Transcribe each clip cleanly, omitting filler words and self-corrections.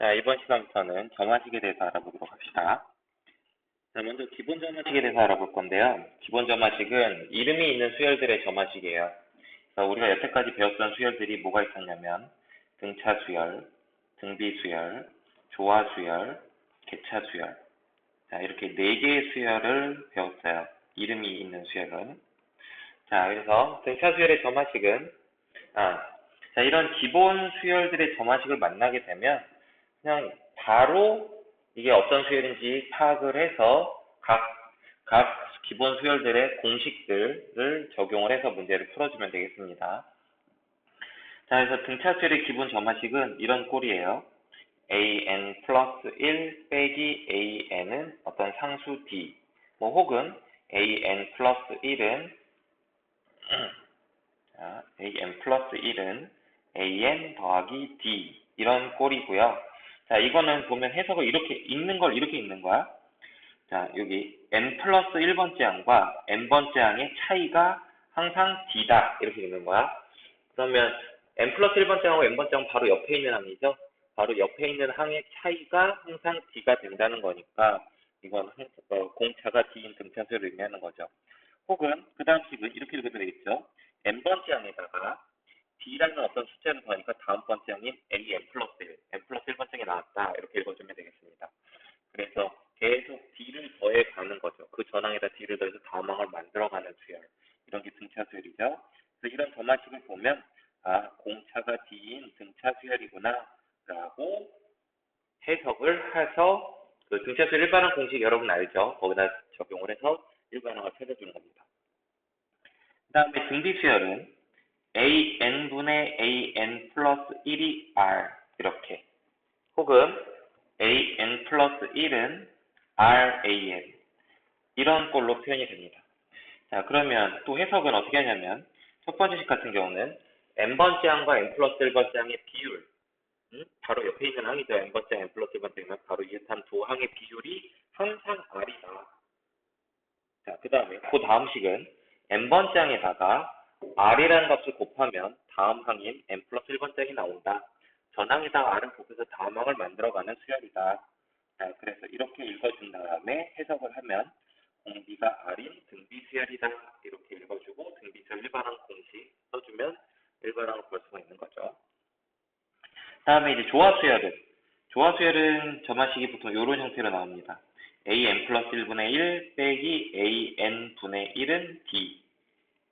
자, 이번 시간부터는 점화식에 대해서 알아보도록 합시다. 자, 먼저 기본 점화식에 대해서 알아볼 건데요. 기본 점화식은 이름이 있는 수열들의 점화식이에요. 그래서 우리가 여태까지 배웠던 수열들이 뭐가 있었냐면 등차 수열, 등비 수열, 조화 수열, 개차 수열. 자, 이렇게 4개의 수열을 배웠어요. 이름이 있는 수열은. 자, 그래서 등차 수열의 점화식은 자, 이런 기본 수열들의 점화식을 만나게 되면 그냥 바로 이게 어떤 수열인지 파악을 해서 각 기본 수열들의 공식들을 적용을 해서 문제를 풀어주면 되겠습니다. 자, 그래서 등차 수열의 기본 점화식은 이런 꼴이에요. an 플러스 1 빼기 an은 어떤 상수 d, 혹은 an 플러스 1은 an 플러스 1은 an 더하기 d 이런 꼴이고요. 자, 이거는 보면 해석을 이렇게 읽는 거야. 자, 여기 n 플러스 1번째 항과 n번째 항의 차이가 항상 d다 이렇게 읽는 거야. 그러면 n 플러스 1번째 항과 n번째 항은 바로 옆에 있는 항이죠. 바로 옆에 있는 항의 차이가 항상 d가 된다는 거니까 이건 공차가 d인 등차 수열을 의미하는 거죠. 혹은 그 다음 식은 이렇게 읽어도 되겠죠. n번째 항에다가 d라는 어떤 숫자를 더하니까 다음 번째 항인 n 플러스 1, n 플러스 1번째 항이 나왔다 이렇게 읽어주면 되겠습니다. 그래서 계속 d를 더해 가는 거죠. 그 전항에다 d를 더해서 다음 항을 만들어가는 수열. 이런 게 등차 수열이죠. 그래서 이런 점화식을 보면 공차가 d인 등차 수열이구나 라고 해석을 해서 그 등차 수열 일반항 공식 여러분 알죠? 거기다 적용을 해서 일반항을 찾아주는 겁니다. 그 다음에 등비 수열은 an분의 an 플러스 1이 r 이렇게, 혹은 an 플러스 1은 ran 이런 꼴로 표현이 됩니다. 자, 그러면 또 해석은 어떻게 하냐면 첫 번째 식 같은 경우는 n번째 항과 n 플러스 1번째 항의 비율, 바로 옆에 있는 항이죠. n번째 n 플러스 1번째 항은 바로 이웃한 두 항의 비율이 항상 r이다. 자, 그 다음에 그 다음 식은 n번째 항에다가 r이라는 값을 곱하면 다음 항인 n 플러스 1번째 항이 나온다. 전항에다가 r을 곱해서 다음 항을 만들어가는 수열이다. 자, 그래서 이렇게 읽어준 다음에 해석을 하면 공비가 r인 등비 수열이다. 이렇게 읽어주고 등비 수열 일반항 공식 써주면 일반항을 볼 수가 있는 거죠. 다음에 이제 조화 수열은 점화식이 보통 이런 형태로 나옵니다. an 플러스 1분의 1 빼기 an 분의 1은 d,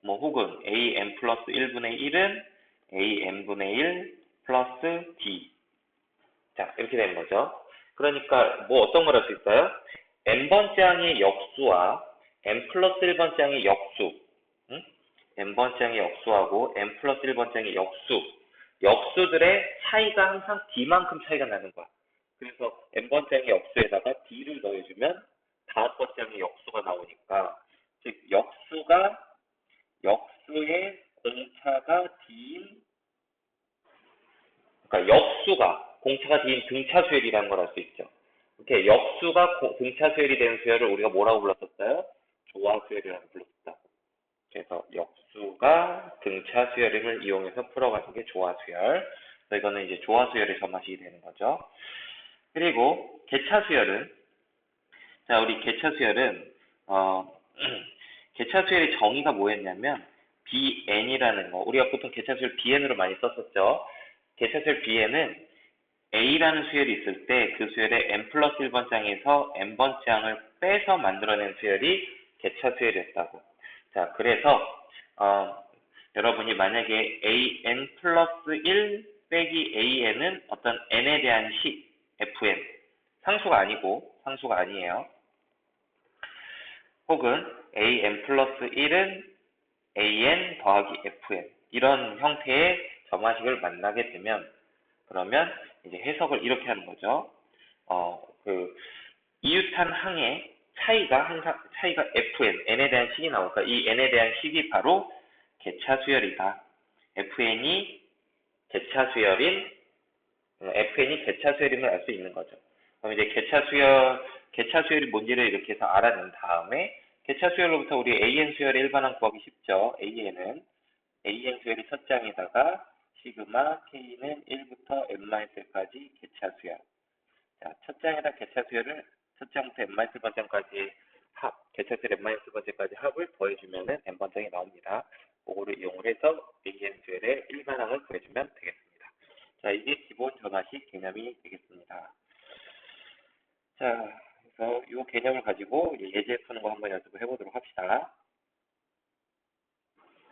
혹은 an 플러스 1분의 1은 an 분의 1 플러스 d. 자, 이렇게 되는 거죠. 그러니까 어떤 걸 할 수 있어요? n번째 항의 역수와 n 플러스 1번째 항의 역수, n번째 항의 역수하고 n 플러스 1번째 항의 역수들의 차이가 항상 d만큼 차이가 나는 거야. 그래서 n번째 항의 역수에다가 d를 더해주면 다섯번째 항의 역수가 나오니까, 즉 역수의 공차가 d인, 그러니까 역수가 공차가 d인 등차 수열이라는 걸 알 수 있죠. 이렇게 역수가 등차 수열이 되는 수열을 우리가 뭐라고 불렀었어요? 조화 수열이라고 불렀다. 그래서 역수가 등차 수열임을 이용해서 풀어가는 게 조화 수열. 그래서 이거는 이제 조화 수열의 점화식이 되는 거죠. 그리고 개차 수열은, 자, 우리 개차 수열은 개차 수열의 정의가 뭐였냐면 bn이라는 거, 우리가 보통 개차 수열 bn으로 많이 썼었죠. 개차 수열 bn은 a라는 수열이 있을 때 그 수열의 n 플러스 1번째 항에서 n번째 항을 빼서 만들어낸 수열이 개차 수열이었다고. 자, 그래서 여러분이 만약에 an 플러스 1 빼기 an은 어떤 n에 대한 식 fn, 상수가 아니에요. 혹은 an 플러스 1은 an 더하기 fn 이런 형태의 점화식을 만나게 되면, 그러면 이제 해석을 이렇게 하는 거죠. 이웃한 항의 차이가 fn, n에 대한 식이 나오니까 이 n에 대한 식이 바로 개차 수열이다. fn이 개차 수열임을 알 수 있는 거죠. 그럼 이제 개차 수열이 뭔지를 이렇게 해서 알아낸 다음에, 개차 수열로부터 우리 an 수열의 일반항 구하기 쉽죠. an 수열이 첫 장에다가 시그마 k는 1부터 n-1까지 개차 수열. 자, 첫째 항에다 개차수열을 첫째 항부터 n-번째까지 합, 개차수열 n-번째까지 합을 더해주면은 n번째이 나옵니다. 그거를 이용해서 AN 수열의 일반항을 구해주면 되겠습니다. 자, 이게 기본 전화식 개념이 되겠습니다. 자, 그래서 이 개념을 가지고 예제 푸는 거 한번 연습을 해보도록 합시다.